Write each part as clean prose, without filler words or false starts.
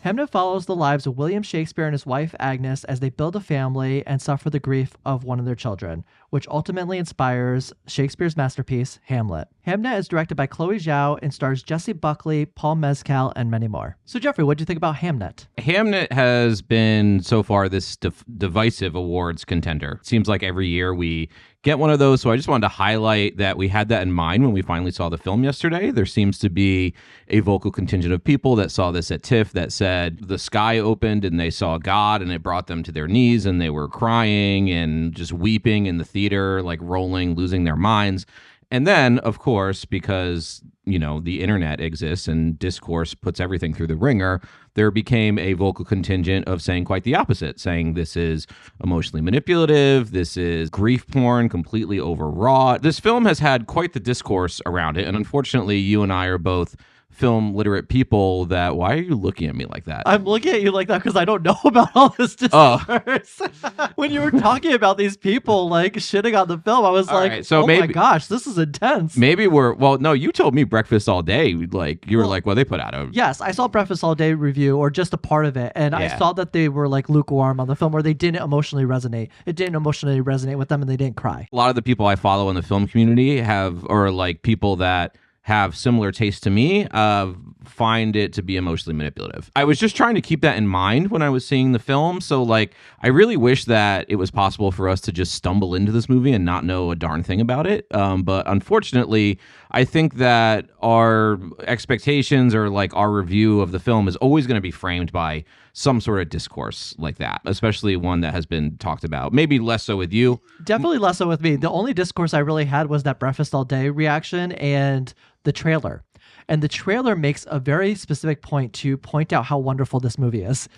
Hamnet follows the lives of William Shakespeare and his wife Agnes as they build a family and suffer the grief of one of their children, which ultimately inspires Shakespeare's masterpiece, Hamlet. Hamnet is directed by Chloé Zhao and stars Jessie, Buckley, Paul Mescal, and many more. So Jeffrey, what do you think about Hamnet? Hamnet has been so far this divisive awards contender. It seems like every year we get one of those, so I just wanted to highlight that we had that in mind when we finally saw the film yesterday. There seems to be a vocal contingent of people that saw this at TIFF that said the sky opened and they saw God and it brought them to their knees and they were crying and just weeping in the theater, like rolling, losing their minds. And then, of course, because, the internet exists and Discourse puts everything through the ringer, there became a vocal contingent of saying quite the opposite, saying this is emotionally manipulative, this is grief porn, completely overwrought. This film has had quite the discourse around it, and unfortunately, you and I are both film literate people that, why are you looking at me like that? I'm looking at you like that because I don't know about all this discourse. When you were talking about these people like shitting on the film, I was all like, right, so maybe, my gosh, this is intense. Maybe no, you told me Breakfast All Day. You were like, well, they put out a... Yes, I saw Breakfast All Day review or just a part of it. And I saw that they were like lukewarm on the film or they didn't emotionally resonate. It didn't emotionally resonate with them and they didn't cry. A lot of the people I follow in the film community are like people that have similar taste to me, find it to be emotionally manipulative. I was just trying to keep that in mind when I was seeing the film. So I really wish that it was possible for us to just stumble into this movie and not know a darn thing about it. But unfortunately, I think that our expectations or our review of the film is always going to be framed by some sort of discourse like that, especially one that has been talked about. Maybe less so with you. Definitely less so with me. The only discourse I really had was that Breakfast All Day reaction and the trailer. And the trailer makes a very specific point to point out how wonderful this movie is.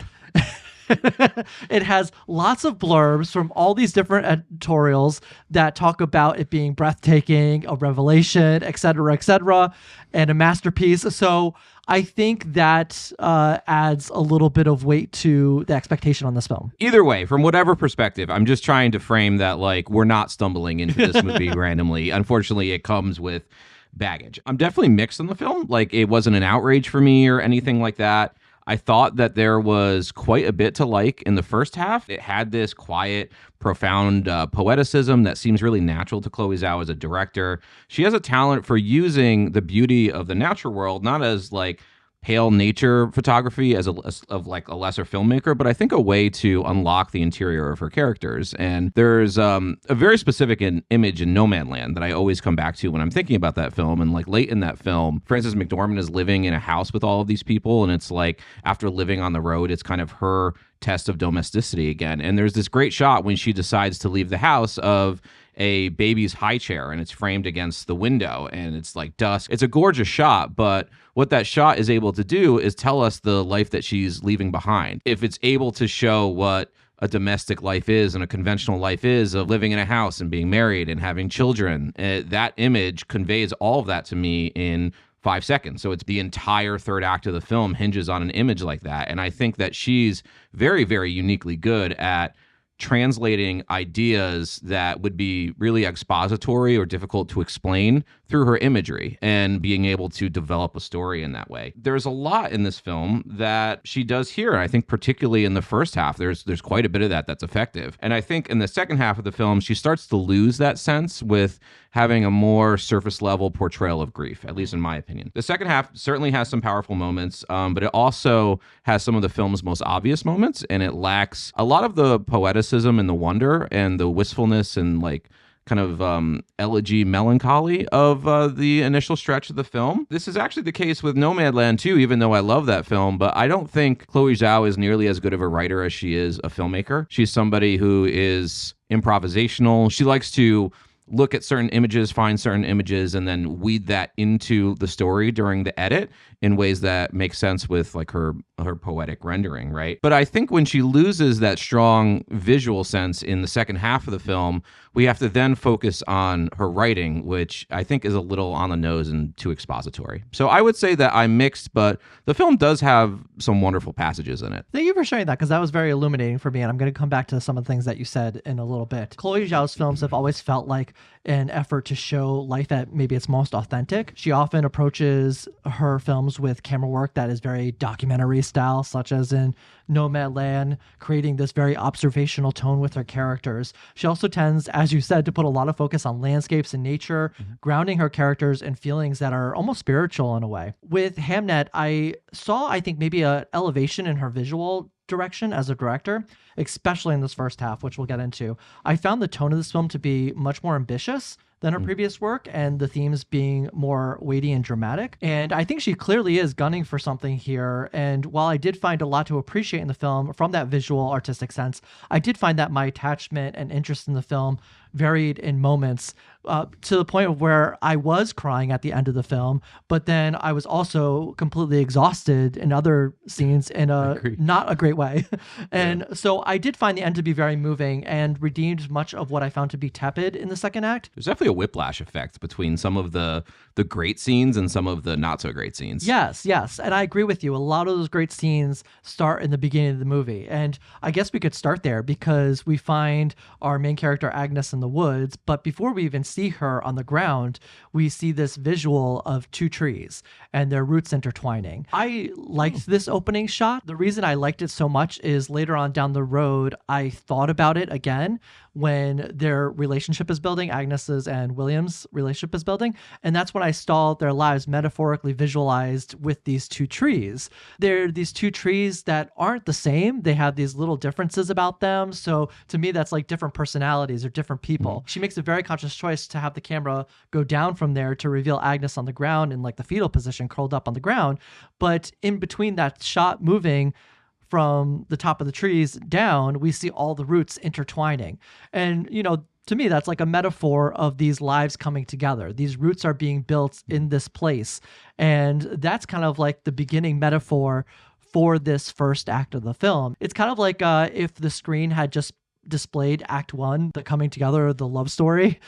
It has lots of blurbs from all these different editorials that talk about it being breathtaking, a revelation, etc., and a masterpiece. So I think that adds a little bit of weight to the expectation on this film. Either way, from whatever perspective, I'm just trying to frame that we're not stumbling into this movie randomly. Unfortunately, it comes with baggage. I'm definitely mixed on the film. It wasn't an outrage for me or anything like that. I thought that there was quite a bit to like in the first half. It had this quiet, profound poeticism that seems really natural to Chloé Zhao as a director. She has a talent for using the beauty of the natural world, not as pale nature photography as a lesser filmmaker, but I think a way to unlock the interior of her characters. And there's a very specific image in Nomadland that I always come back to when I'm thinking about that film. And late in that film, Frances McDormand is living in a house with all of these people. And it's after living on the road, it's kind of her test of domesticity again. And there's this great shot when she decides to leave the house of a baby's high chair, and it's framed against the window, and it's dusk. It's a gorgeous shot, but what that shot is able to do is tell us the life that she's leaving behind. If it's able to show what a domestic life is and a conventional life is of living in a house and being married and having children, that image conveys all of that to me in 5 seconds. So it's the entire third act of the film hinges on an image like that. And I think that she's very, very uniquely good at translating ideas that would be really expository or difficult to explain through her imagery and being able to develop a story in that way. There's a lot in this film that she does here. And I think particularly in the first half, there's quite a bit of that's effective. And I think in the second half of the film, she starts to lose that sense with having a more surface level portrayal of grief, at least in my opinion. The second half certainly has some powerful moments, but it also has some of the film's most obvious moments, and it lacks a lot of the poeticism and the wonder and the wistfulness and kind of elegy melancholy of the initial stretch of the film. This is actually the case with Nomadland too, even though I love that film, but I don't think Chloé Zhao is nearly as good of a writer as she is a filmmaker. She's somebody who is improvisational. She likes to look at certain images, find certain images, and then weed that into the story during the edit in ways that make sense with her poetic rendering, right? But I think when she loses that strong visual sense in the second half of the film, we have to then focus on her writing, which I think is a little on the nose and too expository. So I would say that I'm mixed, but the film does have some wonderful passages in it. Thank you for sharing that, because that was very illuminating for me, and I'm going to come back to some of the things that you said in a little bit. Chloé Zhao's films have always felt like an effort to show life at maybe its most authentic. She often approaches her films with camera work that is very documentary style, such as in Nomadland, creating this very observational tone with her characters. She also tends, as you said, to put a lot of focus on landscapes and nature, grounding her characters in feelings that are almost spiritual in a way. With Hamnet, I saw, I think, maybe an elevation in her visual direction as a director, especially in this first half, which we'll get into. I found the tone of this film to be much more ambitious than her previous work, and the themes being more weighty and dramatic. And I think she clearly is gunning for something here. And while I did find a lot to appreciate in the film from that visual artistic sense, I did find that my attachment and interest in the film varied in moments, to the point of where I was crying at the end of the film, but then I was also completely exhausted in other scenes in a not a great way. And so I did find the end to be very moving and redeemed much of what I found to be tepid in the second act. There's definitely a whiplash effect between some of the great scenes and some of the not so great scenes. Yes. And I agree with you. A lot of those great scenes start in the beginning of the movie. And I guess we could start there because we find our main character Agnes in the woods, but before we even see her on the ground, we see this visual of two trees and their roots intertwining. I liked this opening shot. The reason I liked it so much is later on down the road, I thought about it again when their relationship is building, Agnes's and William's relationship is building. And that's when I saw their lives metaphorically visualized with these two trees. They're these two trees that aren't the same. They have these little differences about them. So to me, that's like different personalities or different people. She makes a very conscious choice to have the camera go down from there to reveal Agnes on the ground in like the fetal position, curled up on the ground. But in between that shot moving from the top of the trees down, we see all the roots intertwining. And, you know, to me, that's like a metaphor of these lives coming together. These roots are being built in this place. And that's kind of like the beginning metaphor for this first act of the film. It's kind of like if the screen had just displayed act one, the coming together of the love story.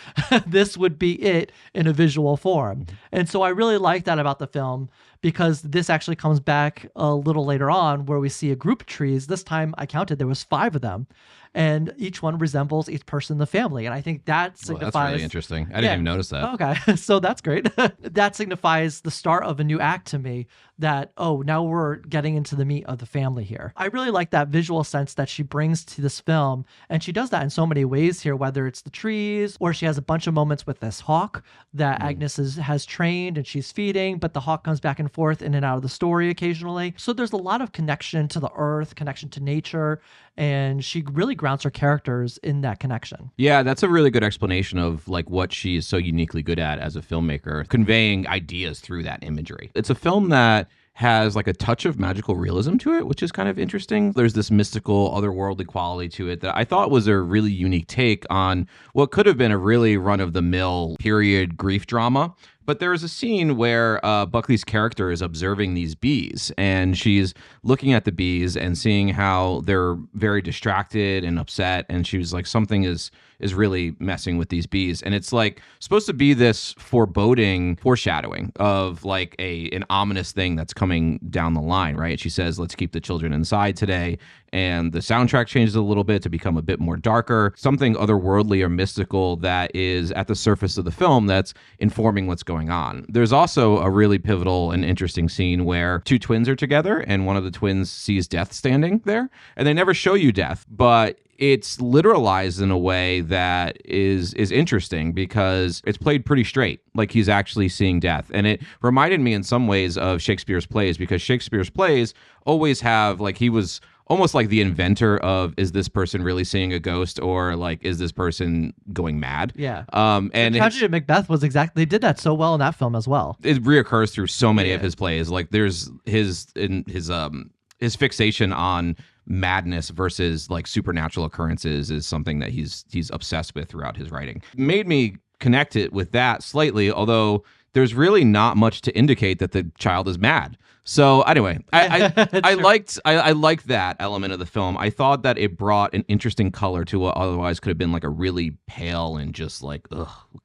This would be it in a visual form. And so I really like that about the film, because this actually comes back a little later on where we see a group of trees. This time I counted, there was 5 of them, and each one resembles each person in the family. And I think that signifies... Well, that's really interesting. I didn't even notice that. Okay, so that's great. That signifies the start of a new act to me, that, oh, now we're getting into the meat of the family here. I really like that visual sense that she brings to this film, and she does that in so many ways here, whether it's the trees, or she has a bunch of moments with this hawk that Agnes has trained and she's feeding, but the hawk comes back and forth in and out of the story occasionally. So there's a lot of connection to the earth, connection to nature, and she really grounds her characters in that connection. Yeah, that's a really good explanation of like what she is so uniquely good at as a filmmaker, conveying ideas through that imagery. It's a film that has like a touch of magical realism to it, which is kind of interesting. There's this mystical, otherworldly quality to it that I thought was a really unique take on what could have been a really run-of-the-mill period grief drama. But there is a scene where Buckley's character is observing these bees, and she's looking at the bees and seeing how they're very distracted and upset, and she was like, something is really messing with these bees. And it's like supposed to be this foreshadowing of like an ominous thing that's coming down the line, right? She says, let's keep the children inside today. And the soundtrack changes a little bit to become a bit more darker, something otherworldly or mystical that is at the surface of the film that's informing what's going on. There's also a really pivotal and interesting scene where 2 twins are together and one of the twins sees death standing there, and they never show you death, but it's literalized in a way that is interesting because it's played pretty straight, like he's actually seeing death. And it reminded me in some ways of Shakespeare's plays, because Shakespeare's plays always have, like, he was almost like the inventor of, is this person really seeing a ghost, or like, is this person going mad? Yeah. And the tragedy of Macbeth was they did that so well in that film as well. It reoccurs through so many of his plays. Like there's his fixation on madness versus like supernatural occurrences is something that he's obsessed with throughout his writing. Made me connect it with that slightly, although there's really not much to indicate that the child is mad. So anyway, I Sure. liked that element of the film. I thought that it brought an interesting color to what otherwise could have been like a really pale and just like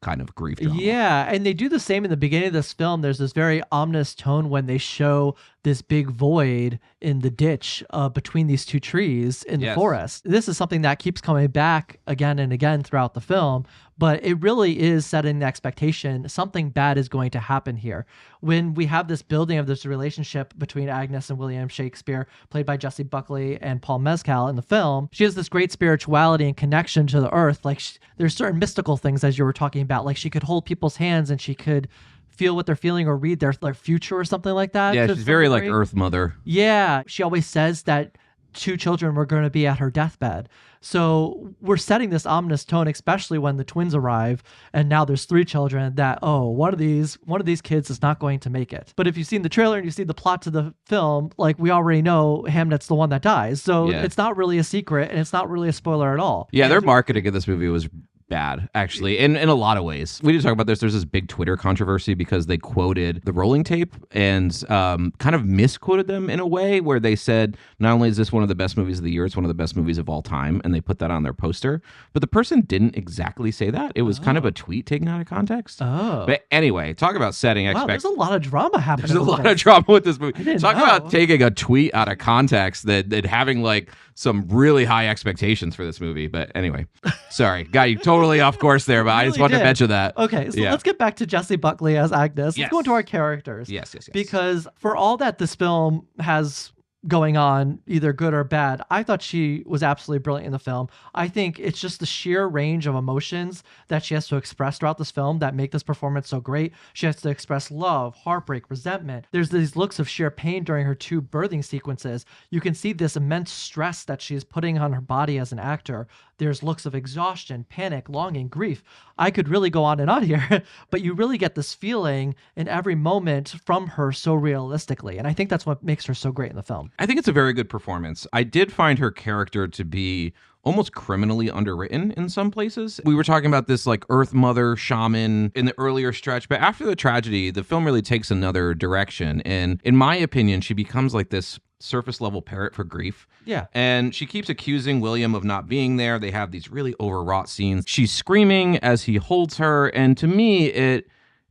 kind of grief drama. Yeah, and they do the same in the beginning of this film. There's this very ominous tone when they show this big void in the ditch between these two trees in the Yes. forest. This is something that keeps coming back again and again throughout the film, but it really is setting the expectation something bad is going to happen here. When we have this building of this relationship between Agnes and William Shakespeare, played by Jessie Buckley and Paul Mescal in the film, she has this great spirituality and connection to the earth. Like there's certain mystical things, as you were talking about, like she could hold people's hands and she could feel what they're feeling or read their future or something like that. Yeah, to she's some very like degree. Earth Mother. Yeah, she always says that two children were going to be at her deathbed. So we're setting this ominous tone, especially when the twins arrive, and now there's three children. That one of these kids is not going to make it. But if you've seen the trailer and you see the plot to the film, like we already know, Hamnet's the one that dies. So Yeah. it's not really a secret, and it's not really a spoiler at all. Yeah, And their marketing of this movie was bad, actually, in a lot of ways. We did talk about this. There's this big Twitter controversy because they quoted the rolling tape and kind of misquoted them in a way where they said, not only is this one of the best movies of the year, it's one of the best movies of all time, and they put that on their poster. But the person didn't exactly say that. It was kind of a tweet taken out of context. Oh. But anyway, talk about setting Wow, there's expectations. a lot of drama happening. There's a with lot this. of drama with this movie. didn't Talk know. about taking a tweet out of context that having like some really high expectations for this movie. But anyway, sorry, got you totally off course there, but I just Really wanted to did. mention that. Okay, so Yeah. let's get back to Jessie Buckley as Agnes. Yes. Let's go into our characters. Yes. Because for all that this film has going on, either good or bad, I thought she was absolutely brilliant in the film. I think it's just the sheer range of emotions that she has to express throughout this film that make this performance so great. She has to express love, heartbreak, resentment. There's these looks of sheer pain during her two birthing sequences. You can see this immense stress that she's putting on her body as an actor. There's looks of exhaustion, panic, longing, grief. I could really go on and on here, but you really get this feeling in every moment from her so realistically. And I think that's what makes her so great in the film. I think it's a very good performance. I did find her character to be almost criminally underwritten in some places. We were talking about this like Earth Mother shaman in the earlier stretch, but after the tragedy, the film really takes another direction. And in my opinion, she becomes like this surface level parrot for grief. Yeah. And she keeps accusing William of not being there. They have these really overwrought scenes. She's screaming as he holds her. And to me, it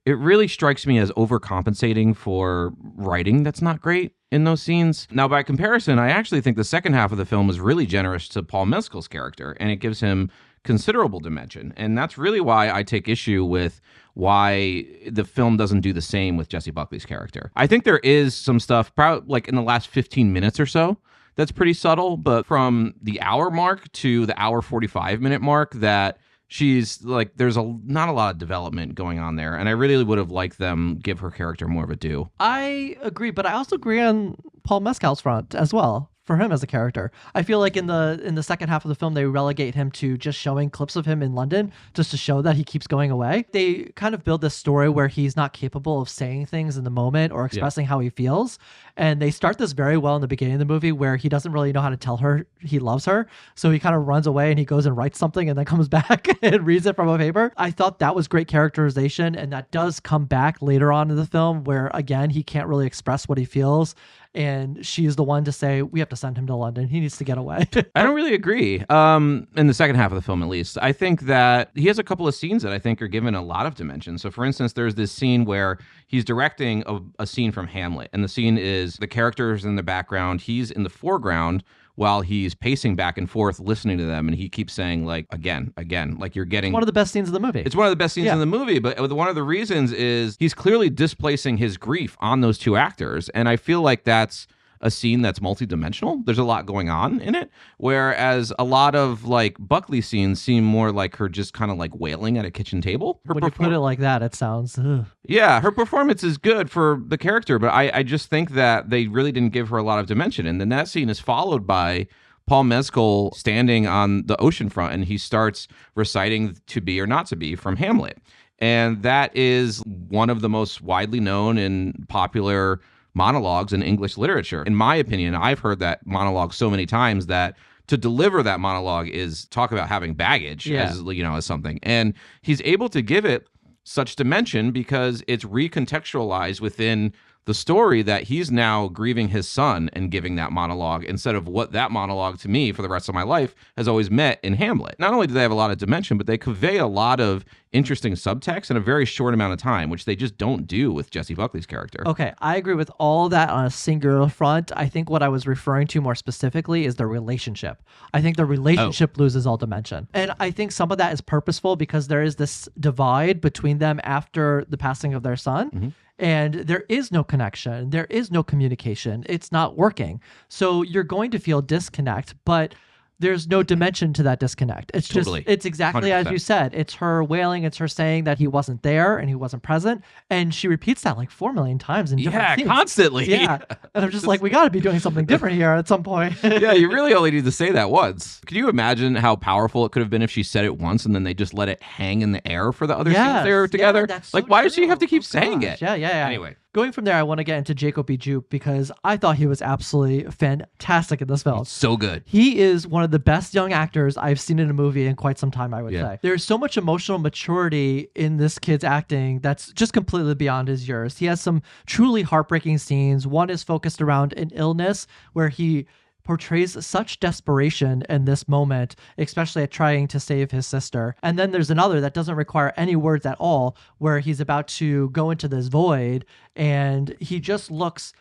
really strikes me as overcompensating for writing that's not great in those scenes. Now, by comparison, I actually think the second half of the film is really generous to Paul Mescal's character, and it gives him considerable dimension. And that's really why I take issue with why the film doesn't do the same with Jessie Buckley's character. I think there is some stuff, probably like in the last 15 minutes or so, that's pretty subtle, but from the hour mark to the hour 45-minute mark, that she's like, there's not a lot of development going on there, and I really would have liked them give her character more of a due. I agree, but I also agree on Paul Mescal's front as well. For him as a character, I feel like in the second half of the film they relegate him to just showing clips of him in London just to show that he keeps going away. They kind of build this story where he's not capable of saying things in the moment or expressing how he feels, and they start this very well in the beginning of the movie where he doesn't really know how to tell her he loves her, so he kind of runs away and he goes and writes something and then comes back and reads it from a paper. I thought that was great characterization, and that does come back later on in the film where again he can't really express what he feels. And she's the one to say, we have to send him to London. He needs to get away. I don't really agree. In the second half of the film, at least, I think that he has a couple of scenes that I think are given a lot of dimension. So, for instance, there's this scene where he's directing a scene from Hamlet, and the scene is the characters in the background. He's in the foreground while he's pacing back and forth, listening to them, and he keeps saying, like, again, like you're getting... One of the best scenes of the movie. It's one of the best scenes in the movie, but one of the reasons is he's clearly displacing his grief on those two actors, and I feel like that's a scene that's multidimensional. There's a lot going on in it, whereas a lot of like Buckley scenes seem more like her just kind of like wailing at a kitchen table. When you put it like that, it sounds... Ugh. Yeah, her performance is good for the character, but I just think that they really didn't give her a lot of dimension. And then that scene is followed by Paul Mescal standing on the ocean front, and he starts reciting To Be or Not to Be from Hamlet. And that is one of the most widely known and popular monologues in English literature. In my opinion, I've heard that monologue so many times that to deliver that monologue is talk about having baggage as something. And he's able to give it such dimension because it's recontextualized within the story that he's now grieving his son and giving that monologue instead of what that monologue to me for the rest of my life has always meant in Hamlet. Not only do they have a lot of dimension, but they convey a lot of interesting subtext in a very short amount of time, which they just don't do with Jessie Buckley's character. Okay, I agree with all that on a singular front. I think what I was referring to more specifically is the relationship. I think the relationship loses all dimension. And I think some of that is purposeful because there is this divide between them after the passing of their son. And there is no connection. There is no communication. It's not working. So you're going to feel disconnect, but there's no dimension to that disconnect. It's Totally. just, it's exactly 100%. as you said. It's her wailing. It's her saying that he wasn't there and he wasn't present. And she repeats that like 4 million times in different scenes. Constantly. Yeah. And I'm just like, we got to be doing something different here at some point. Yeah, you really only need to say that once. Can you imagine how powerful it could have been if she said it once and then they just let it hang in the air for the other scenes they were together? Yeah, that's like, so why does she true. have to keep Oh, saying gosh. it? Yeah. Anyway. Going from there, I want to get into Jacobi Jupe because I thought he was absolutely fantastic in this film. So good. He is one of the best young actors I've seen in a movie in quite some time, I would Yeah. say. There's so much emotional maturity in this kid's acting that's just completely beyond his years. He has some truly heartbreaking scenes. One is focused around an illness where he portrays such desperation in this moment, especially at trying to save his sister. And then there's another that doesn't require any words at all, where he's about to go into this void and he just looks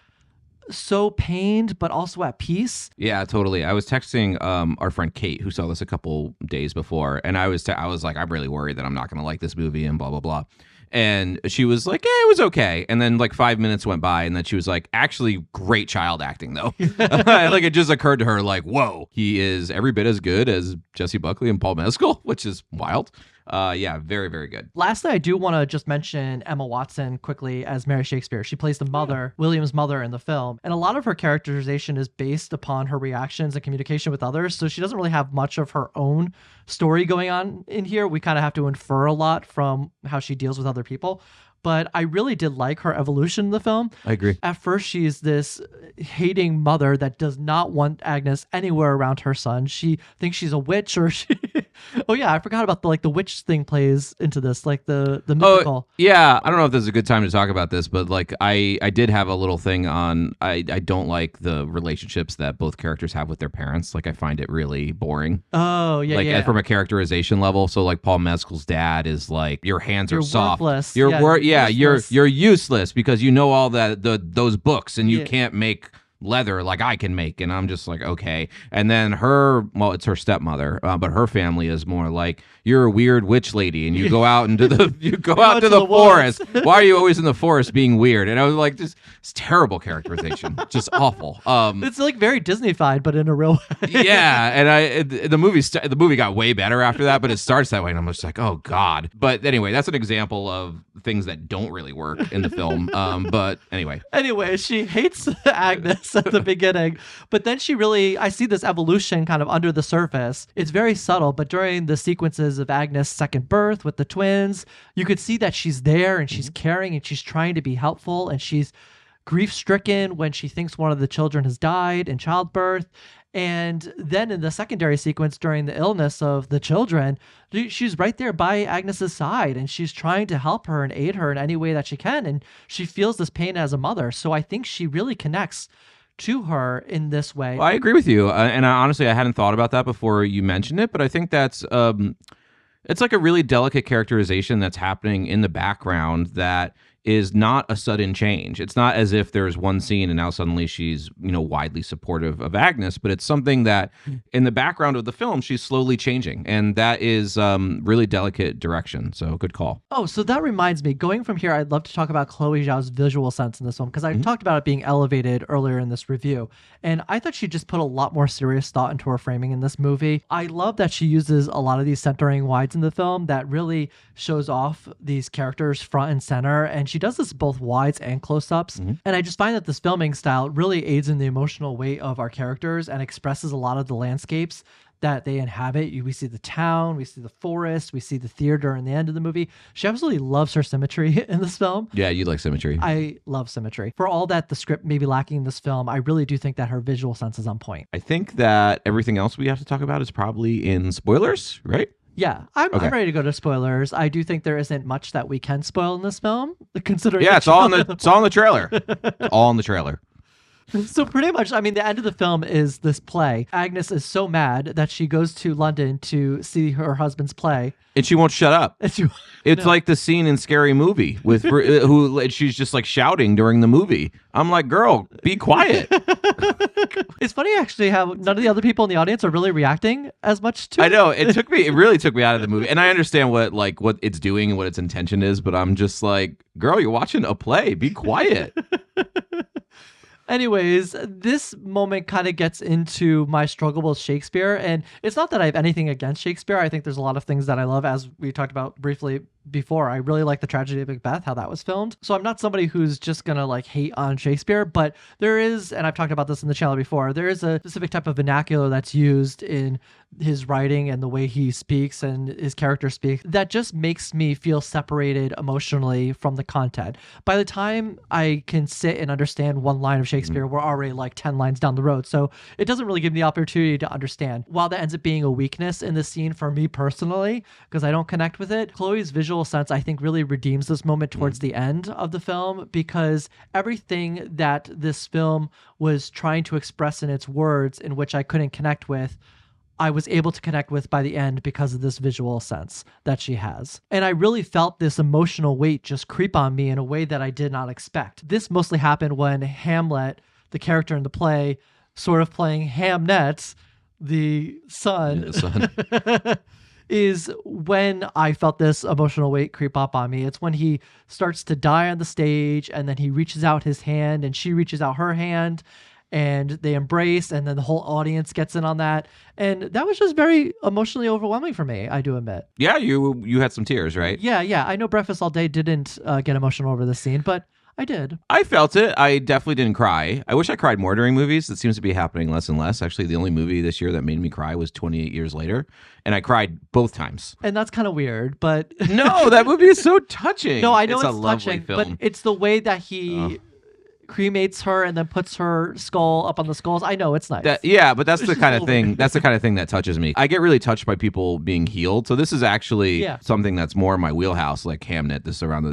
so pained, but also at peace. Yeah, totally. I was texting our friend Kate, who saw this a couple days before, and I was like, I'm really worried that I'm not going to like this movie and blah, blah, blah. And she was like, it was okay. And then like 5 minutes went by and then she was like, actually great child acting though. Like it just occurred to her like, whoa, he is every bit as good as Jessie Buckley and Paul Mescal, which is wild. Yeah, very, very good. Lastly, I do want to just mention Emma Watson quickly as Mary Shakespeare. She plays the mother, William's mother in the film. And a lot of her characterization is based upon her reactions and communication with others. So she doesn't really have much of her own story going on in here. We kind of have to infer a lot from how she deals with other people. But I really did like her evolution in the film. I agree. At first, she's this hating mother that does not want Agnes anywhere around her son. She thinks she's a witch, or she. Oh yeah, I forgot about the witch thing plays into this, like the mythical. Yeah, I don't know if this is a good time to talk about this, but like I did have a little thing on. I don't like the relationships that both characters have with their parents. Like I find it really boring. Oh yeah, like yeah. from a characterization level. So like Paul Mescal's dad is like, your hands are You're soft. worthless. You're useless. you're useless because you know all those books and you Yeah. can't make leather like I can make. And I'm just like, okay. And then it's her stepmother, but her family is more like, you're a weird witch lady and you go out into the out to the forest. Why are you always in the forest being weird? And I was like, it's terrible characterization, just awful. It's like very Disney-fied, but in a real way. Yeah, and the movie got way better after that, but it starts that way, and I'm just like, oh god. But anyway, that's an example of things that don't really work in the film. But anyway, She hates Agnes at the beginning, but then I see this evolution kind of under the surface. It's very subtle, but during the sequences of Agnes' second birth with the twins, you could see that she's there and she's caring and she's trying to be helpful and she's grief-stricken when she thinks one of the children has died in childbirth. And then in the secondary sequence during the illness of the children, she's right there by Agnes's side and she's trying to help her and aid her in any way that she can. And she feels this pain as a mother. So I think she really connects to her in this way. well, I agree with you, and honestly, I hadn't thought about that before you mentioned it, but I think that's it's like a really delicate characterization that's happening in the background that is not a sudden change. It's not as if there's one scene and now suddenly she's, widely supportive of Agnes, but it's something that in the background of the film, she's slowly changing. And that is really delicate direction. So good call. Oh, so that reminds me, going from here, I'd love to talk about Chloé Zhao's visual sense in this film, because I talked about it being elevated earlier in this review. And I thought she just put a lot more serious thought into her framing in this movie. I love that she uses a lot of these centering wides in the film that really shows off these characters front and center. And she does this both wides and close-ups. And I just find that this filming style really aids in the emotional weight of our characters and expresses a lot of the landscapes that they inhabit. We see the town, we see the forest, we see the theater in the end of the movie. She absolutely loves her symmetry in this film. Yeah, you like symmetry. I love symmetry. For all that the script may be lacking in this film, I really do think that her visual sense is on point. I think that everything else we have to talk about is probably in spoilers, right? Yeah, I'm Okay. ready to go to spoilers. I do think there isn't much that we can spoil in this film, considering. Yeah, it's all in the trailer. It's all in the trailer. So pretty much, I mean, the end of the film is this play. Agnes is so mad that she goes to London to see her husband's play. And she won't shut up. It's like the scene in Scary Movie with who she's just like shouting during the movie. I'm like, girl, be quiet. It's funny actually how none of the other people in the audience are really reacting as much to it. I know it really took me out of the movie. And I understand what it's doing and what its intention is, but I'm just like, girl, you're watching a play. Be quiet. Anyways, this moment kind of gets into my struggle with Shakespeare. And it's not that I have anything against Shakespeare. I think there's a lot of things that I love, as we talked about briefly before. I really like the tragedy of Macbeth, how that was filmed. So I'm not somebody who's just gonna like hate on Shakespeare, but there is, and I've talked about this in the channel before, there is a specific type of vernacular that's used in his writing and the way he speaks and his characters speak that just makes me feel separated emotionally from the content. By the time I can sit and understand one line of Shakespeare, we're already like 10 lines down the road. So it doesn't really give me the opportunity to understand. While that ends up being a weakness in the scene for me personally, because I don't connect with it, Chloe's visual sense, I think, really redeems this moment towards the end of the film, because everything that this film was trying to express in its words in which I couldn't connect with, I was able to connect with by the end because of this visual sense that she has. And I really felt this emotional weight just creep on me in a way that I did not expect. This mostly happened when Hamlet, the character in the play, sort of playing Hamnet, the son, is when I felt this emotional weight creep up on me. It's when he starts to die on the stage, and then he reaches out his hand and she reaches out her hand, and they embrace, and then the whole audience gets in on that. And that was just very emotionally overwhelming for me, I do admit. Yeah, you had some tears, right? Yeah. I know Breakfast All Day didn't get emotional over this scene, but I did. I felt it. I definitely didn't cry. I wish I cried more during movies. It seems to be happening less and less. Actually, the only movie this year that made me cry was 28 Years Later, and I cried both times. And that's kind of weird, but... No, that movie is so touching. No, I know it's it's a touching, lovely film. but it's the way that he... cremates her and then puts her skull up on the skulls. I know it's nice. But that's the kind of thing. That's the kind of thing that touches me. I get really touched by people being healed. So this is actually something that's more in my wheelhouse, like Hamnet.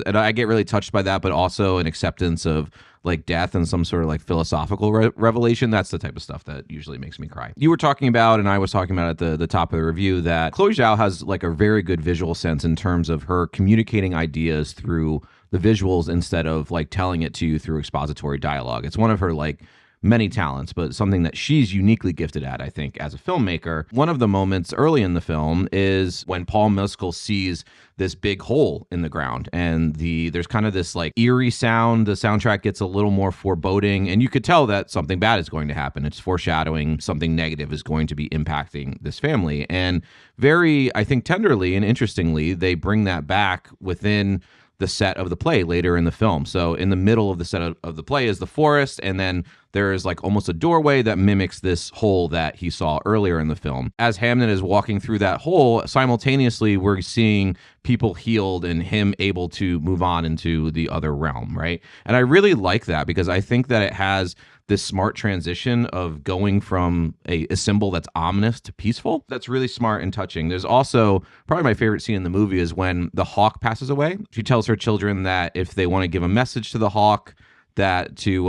And I get really touched by that, but also an acceptance of like death and some sort of like philosophical revelation. That's the type of stuff that usually makes me cry. You were talking about, and I was talking about at the top of the review, that Chloé Zhao has like a very good visual sense in terms of her communicating ideas through the visuals instead of like telling it to you through expository dialogue. It's one of her like many talents, but something that she's uniquely gifted at, I think, as a filmmaker. One of the moments early in the film is when Paul Mescal sees this big hole in the ground, and there's kind of this like eerie sound. The soundtrack gets a little more foreboding, and you could tell that something bad is going to happen. It's foreshadowing something negative is going to be impacting this family. And very, I think, tenderly and interestingly, they bring that back within the set of the play later in the film. So in the middle of the set of the play is the forest, and then there is like almost a doorway that mimics this hole that he saw earlier in the film. As Hamnet is walking through that hole, simultaneously we're seeing people healed and him able to move on into the other realm, right? And I really like that, because I think that it has this smart transition of going from a symbol that's ominous to peaceful. That's really smart and touching. There's also probably my favorite scene in the movie is when the hawk passes away. She tells her children that if they want to give a message to the hawk, that to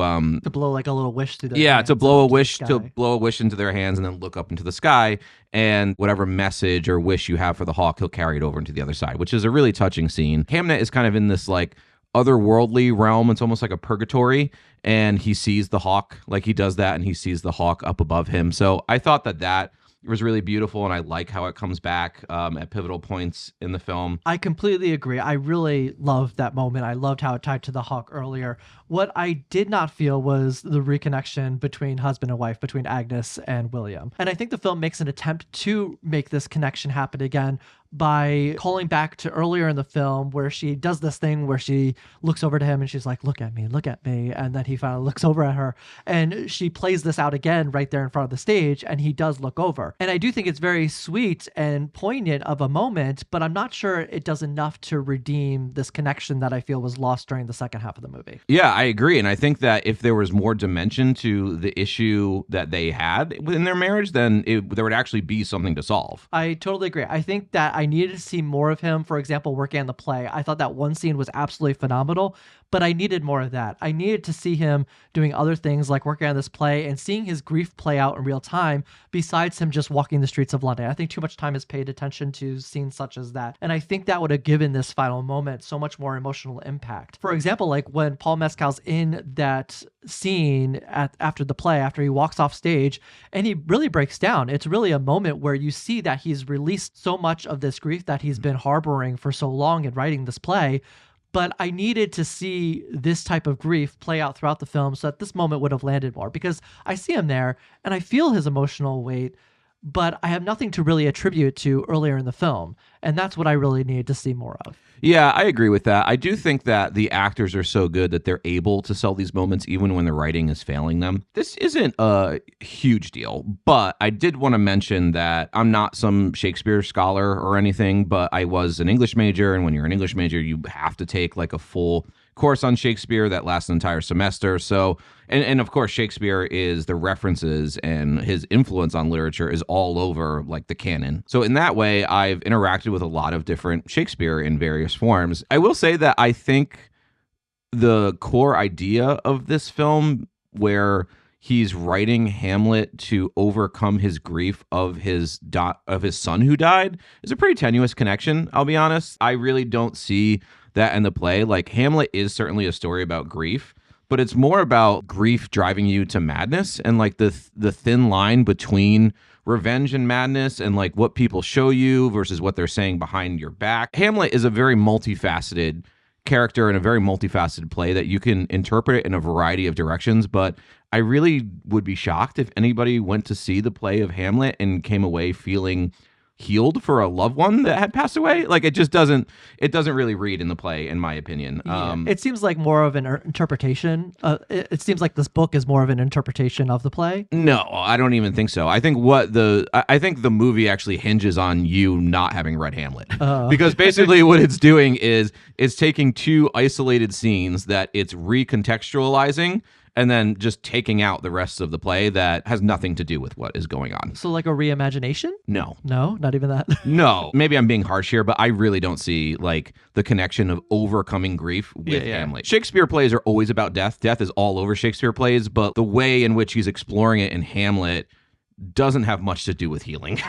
blow like a little wish through their hands, to blow a wish into their hands and then look up into the sky, and whatever message or wish you have for the hawk, he'll carry it over into the other side, which is a really touching scene. Hamnet is kind of in this like otherworldly realm. It's almost like a purgatory, and he sees the hawk, like he does that, and he sees the hawk up above him. So I thought that was really beautiful, and I like how it comes back at pivotal points in the film. I completely agree. I really loved that moment. I loved how it tied to the hawk earlier. What I did not feel was the reconnection between husband and wife, between Agnes and William. And I think the film makes an attempt to make this connection happen again by calling back to earlier in the film where she does this thing where she looks over to him and she's like, look at me. And then he finally looks over at her, and she plays this out again right there in front of the stage, and he does look over. And I do think it's very sweet and poignant of a moment, but I'm not sure it does enough to redeem this connection that I feel was lost during the second half of the movie. Yeah, I agree. And I think that if there was more dimension to the issue that they had in their marriage, then there would actually be something to solve. I totally agree. I think that I needed to see more of him, for example, working on the play. I thought that one scene was absolutely phenomenal, but I needed more of that. I needed to see him doing other things like working on this play and seeing his grief play out in real time besides him just walking the streets of London. I think too much time is paid attention to scenes such as that. And I think that would have given this final moment so much more emotional impact. For example, like when Paul Mescal's in that scene after the play, after he walks off stage and he really breaks down. It's really a moment where you see that he's released so much of this grief that he's been harboring for so long in writing this play. But I needed to see this type of grief play out throughout the film so that this moment would have landed more, because I see him there and I feel his emotional weight, but I have nothing to really attribute to earlier in the film. And that's what I really needed to see more of. Yeah, I agree with that. I do think that the actors are so good that they're able to sell these moments even when the writing is failing them. This isn't a huge deal, but I did want to mention that I'm not some Shakespeare scholar or anything, but I was an English major, and when you're an English major, you have to take like a full course on Shakespeare that lasts an entire semester. So, and of course, Shakespeare is the references and his influence on literature is all over like the canon. So in that way, I've interacted with a lot of different Shakespeare in various forms. I will say that I think the core idea of this film, where he's writing Hamlet to overcome his grief of his son who died, is a pretty tenuous connection, I'll be honest. I really don't see that in the play. Like, Hamlet is certainly a story about grief, but it's more about grief driving you to madness, and like the thin line between revenge and madness, and like what people show you versus what they're saying behind your back. Hamlet is a very multifaceted character and a very multifaceted play that you can interpret it in a variety of directions, but I really would be shocked if anybody went to see the play of Hamlet and came away feeling healed for a loved one that had passed away. Like, it doesn't really read in the play, in my opinion. It seems like more of an interpretation. It seems like this book is more of an interpretation of the play. No, I don't even think so. I think I think the movie actually hinges on you not having read Hamlet. Because basically what it's doing is it's taking two isolated scenes that it's recontextualizing and then just taking out the rest of the play that has nothing to do with what is going on. So like a reimagination? No, not even that. No, maybe I'm being harsh here, but I really don't see like the connection of overcoming grief with Hamlet. Shakespeare plays are always about death. Death is all over Shakespeare plays, but the way in which he's exploring it in Hamlet doesn't have much to do with healing.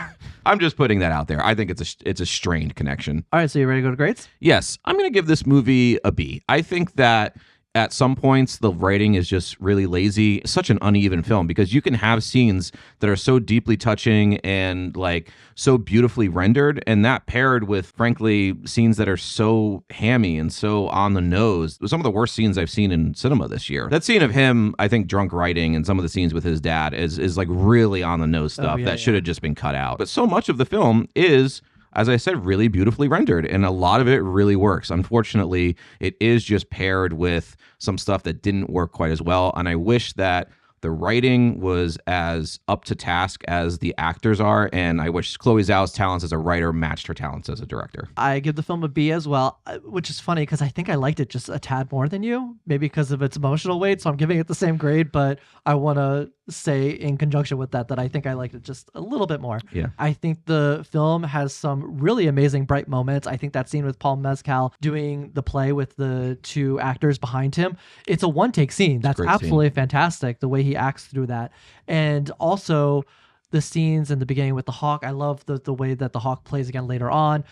I'm just putting that out there. I think it's a strained connection. All right, so you ready to go to grades? Yes, I'm going to give this movie a B. I think that at some points, the writing is just really lazy. It's such an uneven film because you can have scenes that are so deeply touching and like so beautifully rendered, and that paired with, frankly, scenes that are so hammy and so on the nose. It was some of the worst scenes I've seen in cinema this year. That scene of him, I think, drunk writing, and some of the scenes with his dad is like really on the nose stuff that should have just been cut out. But so much of the film is, as I said, really beautifully rendered, and a lot of it really works. Unfortunately, it is just paired with some stuff that didn't work quite as well, and I wish that the writing was as up to task as the actors are, and I wish Chloé Zhao's talents as a writer matched her talents as a director. I give the film a B as well, which is funny because I think I liked it just a tad more than you, maybe because of its emotional weight, so I'm giving it the same grade, but I want to say in conjunction with that I think I liked it just a little bit more. Yeah. I think the film has some really amazing bright moments. I think that scene with Paul Mescal doing the play with the two actors behind him, it's a one-take scene. That's absolutely fantastic, the way he acts through that. And also the scenes in the beginning with the hawk. I love the way that the hawk plays again later on.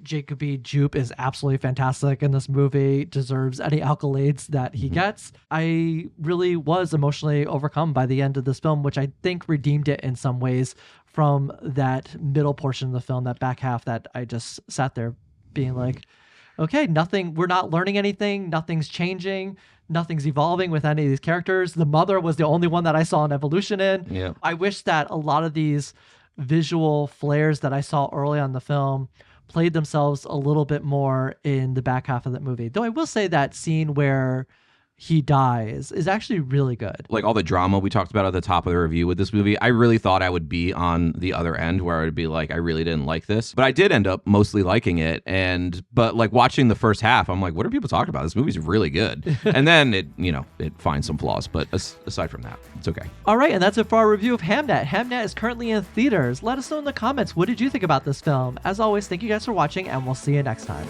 Jacobi Jupe is absolutely fantastic in this movie, deserves any accolades that he gets. I really was emotionally overcome by the end of this film, which I think redeemed it in some ways from that middle portion of the film, that back half that I just sat there being like, okay, we're not learning anything, nothing's changing, nothing's evolving with any of these characters. The mother was the only one that I saw an evolution in. Yeah. I wish that a lot of these visual flares that I saw early on in the film played themselves a little bit more in the back half of that movie. Though I will say that scene where he dies is actually really good. Like all the drama we talked about at the top of the review with this movie, I really thought I would be on the other end where I would be like, I really didn't like this. But I did end up mostly liking it. But like watching the first half, I'm like, what are people talking about? This movie's really good. And then it finds some flaws. But aside from that, it's okay. All right, and that's it for our review of Hamnet. Hamnet is currently in theaters. Let us know in the comments, what did you think about this film? As always, thank you guys for watching, and we'll see you next time.